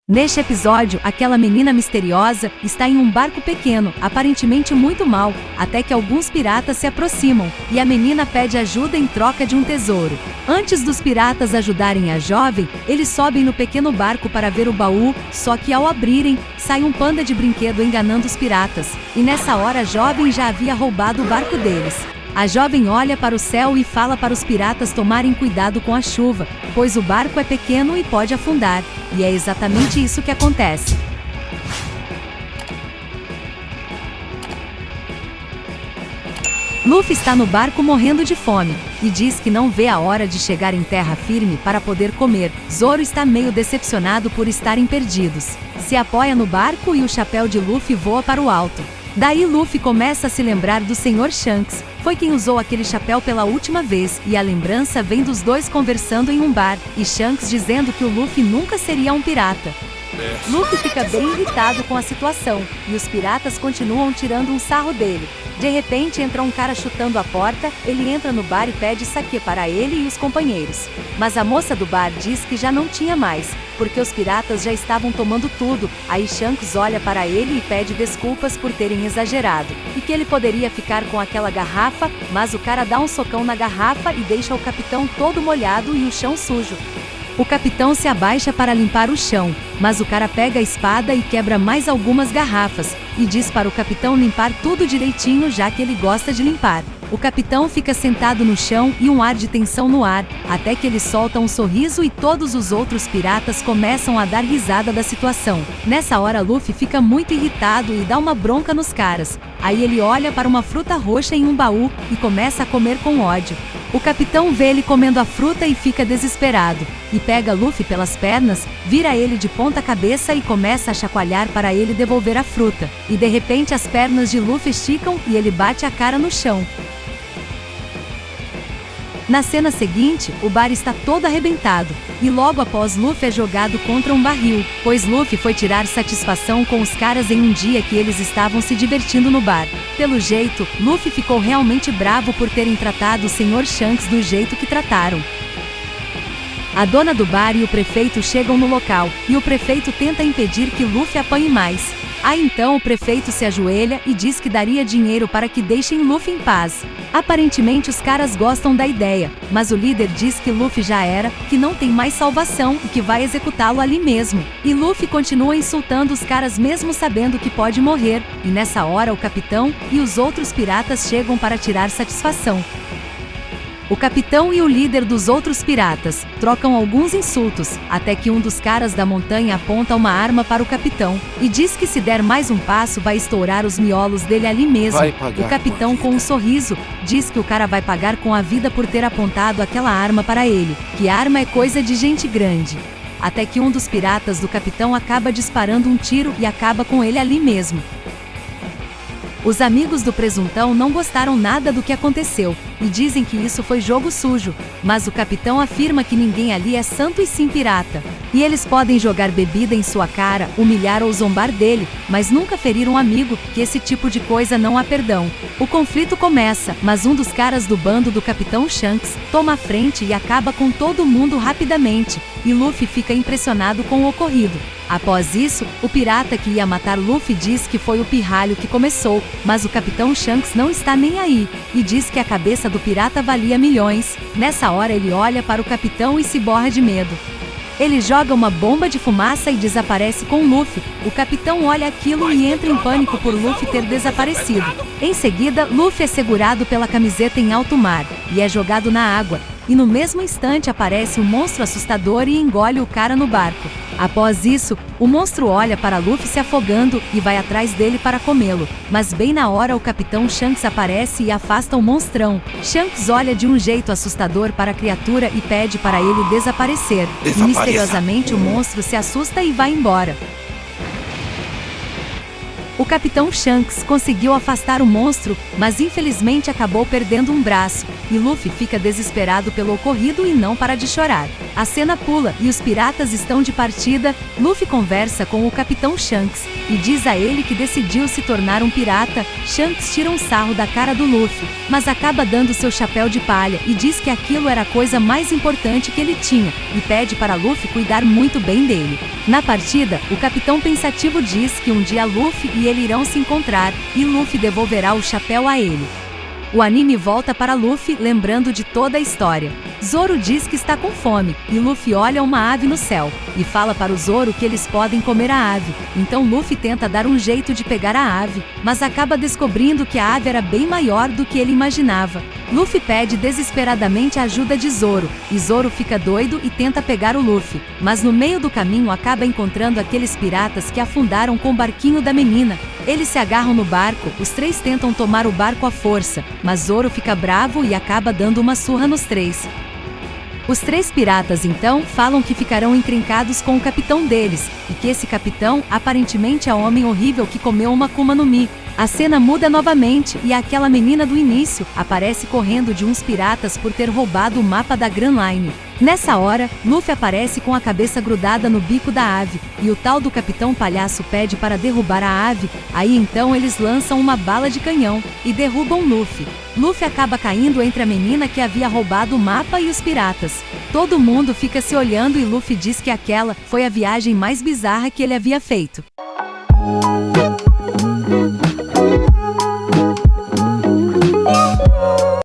Neste episódio, aquela menina misteriosa está em um barco pequeno, aparentemente muito mal, até que alguns piratas se aproximam, e a menina pede ajuda em troca de um tesouro. Antes dos piratas ajudarem a jovem, eles sobem no pequeno barco para ver o baú, só que ao abrirem, sai um panda de brinquedo enganando os piratas, e nessa hora a jovem já havia roubado o barco deles. A jovem olha para o céu e fala para os piratas tomarem cuidado com a chuva, pois o barco é pequeno e pode afundar, e é exatamente isso que acontece. Luffy está no barco morrendo de fome, e diz que não vê a hora de chegar em terra firme para poder comer. Zoro está meio decepcionado por estarem perdidos. Se apoia no barco e o chapéu de Luffy voa para o alto. Daí Luffy começa a se lembrar do Sr. Shanks, foi quem usou aquele chapéu pela última vez, e a lembrança vem dos dois conversando em um bar, e Shanks dizendo que o Luffy nunca seria um pirata. Luffy fica bem irritado com a situação, e os piratas continuam tirando um sarro dele. De repente entra um cara chutando a porta, ele entra no bar e pede saquê para ele e os companheiros. Mas a moça do bar diz que já não tinha mais, porque os piratas já estavam tomando tudo. Aí Shanks olha para ele e pede desculpas por terem exagerado, e que ele poderia ficar com aquela garrafa, mas o cara dá um socão na garrafa e deixa o capitão todo molhado e o chão sujo. O capitão se abaixa para limpar o chão, mas o cara pega a espada e quebra mais algumas garrafas, e diz para o capitão limpar tudo direitinho já que ele gosta de limpar. O capitão fica sentado no chão e um ar de tensão no ar, até que ele solta um sorriso e todos os outros piratas começam a dar risada da situação. Nessa hora Luffy fica muito irritado e dá uma bronca nos caras. Aí ele olha para uma fruta roxa em um baú e começa a comer com ódio. O capitão vê ele comendo a fruta e fica desesperado, e pega Luffy pelas pernas, vira ele de ponta cabeça e começa a chacoalhar para ele devolver a fruta. E de repente as pernas de Luffy esticam e ele bate a cara no chão. Na cena seguinte, o bar está todo arrebentado, e logo após Luffy é jogado contra um barril, pois Luffy foi tirar satisfação com os caras em um dia que eles estavam se divertindo no bar. Pelo jeito, Luffy ficou realmente bravo por terem tratado o Sr. Shanks do jeito que trataram. A dona do bar e o prefeito chegam no local, e o prefeito tenta impedir que Luffy apanhe mais. Aí então o prefeito se ajoelha e diz que daria dinheiro para que deixem Luffy em paz. Aparentemente os caras gostam da ideia, mas o líder diz que Luffy já era, que não tem mais salvação e que vai executá-lo ali mesmo. E Luffy continua insultando os caras mesmo sabendo que pode morrer, e nessa hora o capitão e os outros piratas chegam para tirar satisfação. O capitão e o líder dos outros piratas trocam alguns insultos, até que um dos caras da montanha aponta uma arma para o capitão, e diz que se der mais um passo vai estourar os miolos dele ali mesmo. O capitão com um sorriso, diz que o cara vai pagar com a vida por ter apontado aquela arma para ele, que arma é coisa de gente grande. Até que um dos piratas do capitão acaba disparando um tiro e acaba com ele ali mesmo. Os amigos do presuntão não gostaram nada do que aconteceu, e dizem que isso foi jogo sujo, mas o capitão afirma que ninguém ali é santo e sim pirata. E eles podem jogar bebida em sua cara, humilhar ou zombar dele, mas nunca ferir um amigo, que esse tipo de coisa não há perdão. O conflito começa, mas um dos caras do bando do capitão Shanks toma a frente e acaba com todo mundo rapidamente, e Luffy fica impressionado com o ocorrido. Após isso, o pirata que ia matar Luffy diz que foi o pirralho que começou, mas o capitão Shanks não está nem aí, e diz que a cabeça do pirata valia milhões. Nessa hora ele olha para o capitão e se borra de medo. Ele joga uma bomba de fumaça e desaparece com Luffy. O capitão olha aquilo e entra em pânico por Luffy ter desaparecido. Em seguida, Luffy é segurado pela camiseta em alto mar, e é jogado na água. E no mesmo instante aparece um monstro assustador e engole o cara no barco. Após isso, o monstro olha para Luffy se afogando e vai atrás dele para comê-lo. Mas bem na hora o capitão Shanks aparece e afasta o monstrão. Shanks olha de um jeito assustador para a criatura e pede para ele desaparecer. E misteriosamente o monstro se assusta e vai embora. O capitão Shanks conseguiu afastar o monstro, mas infelizmente acabou perdendo um braço, e Luffy fica desesperado pelo ocorrido e não para de chorar. A cena pula e os piratas estão de partida. Luffy conversa com o capitão Shanks e diz a ele que decidiu se tornar um pirata. Shanks tira um sarro da cara do Luffy, mas acaba dando seu chapéu de palha e diz que aquilo era a coisa mais importante que ele tinha, e pede para Luffy cuidar muito bem dele. Na partida, o capitão pensativo diz que um dia Luffy e ele irão se encontrar, e Luffy devolverá o chapéu a ele. O anime volta para Luffy lembrando de toda a história. Zoro diz que está com fome, e Luffy olha uma ave no céu, e fala para o Zoro que eles podem comer a ave. Então Luffy tenta dar um jeito de pegar a ave, mas acaba descobrindo que a ave era bem maior do que ele imaginava. Luffy pede desesperadamente a ajuda de Zoro, e Zoro fica doido e tenta pegar o Luffy, mas no meio do caminho acaba encontrando aqueles piratas que afundaram com o barquinho da menina. Eles se agarram no barco, os três tentam tomar o barco à força, mas Zoro fica bravo e acaba dando uma surra nos três. Os três piratas então falam que ficarão encrencados com o capitão deles, e que esse capitão aparentemente é o homem horrível que comeu uma Akuma no Mi. A cena muda novamente e aquela menina do início aparece correndo de uns piratas por ter roubado o mapa da Grand Line. Nessa hora, Luffy aparece com a cabeça grudada no bico da ave, e o tal do Capitão Palhaço pede para derrubar a ave. Aí então eles lançam uma bala de canhão e derrubam Luffy. Luffy acaba caindo entre a menina que havia roubado o mapa e os piratas. Todo mundo fica se olhando e Luffy diz que aquela foi a viagem mais bizarra que ele havia feito.